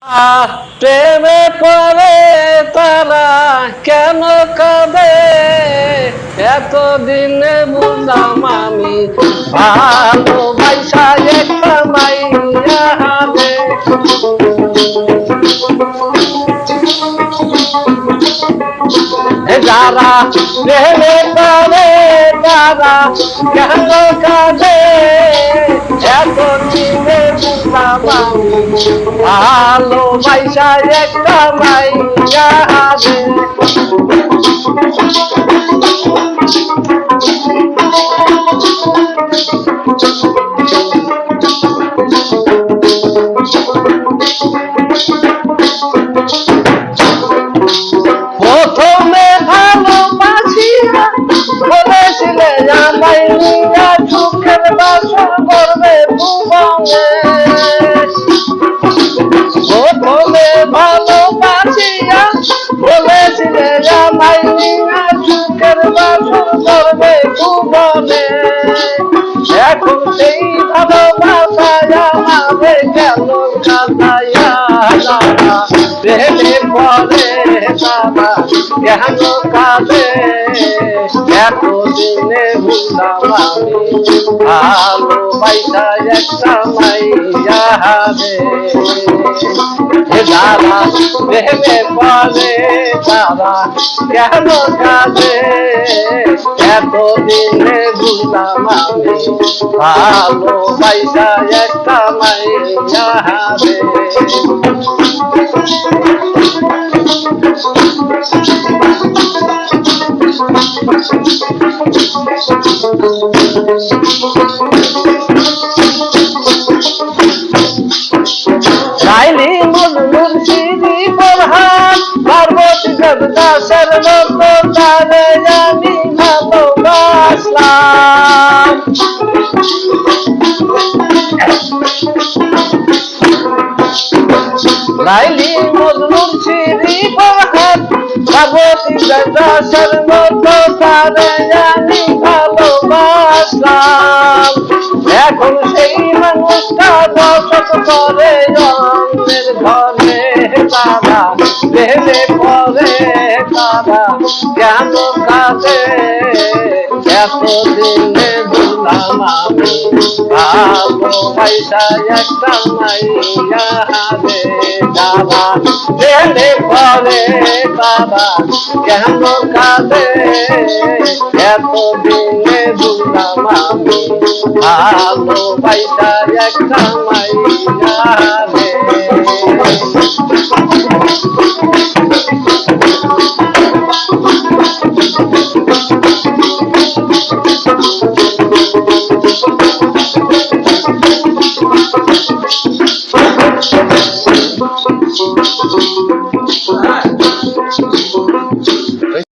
প্রেমে পড়ে তারা কেন কাঁদে এতদিনে বুঝলাম আমি ভালোবাসা একটা মাইয়া রে যারা প্রেমে পড়ে তারা কেন কাঁদে এতদিনে বুঝলাম আমি ভালোবাসা একটা মাইয়া রে প্রথমে ভালোবাসিয়া বলেছিলে আমায় নিয়া সুখের বাসর করবে ভুবনে প্রথমে ভালোবাসিয়া বলেছিলে আমায় নিয়া সুখের বাসর করবে ভুবনে এখন সেই ভালোবাসায় আমাদের গেল কাঁদাইয়া প্রেমে পড়ে তারা কেন কাঁদে এতদিনে বুঝলাম আমি ভালোবাসা একটা মাইয়া রে যারা প্রেমে পড়ে তারা কেন কাঁদে এতদিনে বুঝলাম আমি ভালোবাসা একটা মাইয়া রে রাইলি মজনুর সিঁড়ি প্রধান পার্বতী দেবদাসের মতো তারে আমি ভালোবাসলাম রাইলি মজনুর সিঁড়ি প্রধান পার্বতী দেবদাসের মতো তারে আমি ভালোবাসলাম এখন সেই মানুষটা বসত করে অন্যের ঘরে তারা প্রেমে পড়ে তারা কেন কাঁদে এতদিনে বুঝলাম আমি ভালোবাসা একটা মাইয়া রে তারা প্রেমে পড়ে তারা কেন কাঁদে এতদিনে বুঝলাম আমি ভালোবাসা একটা মাইয়া রে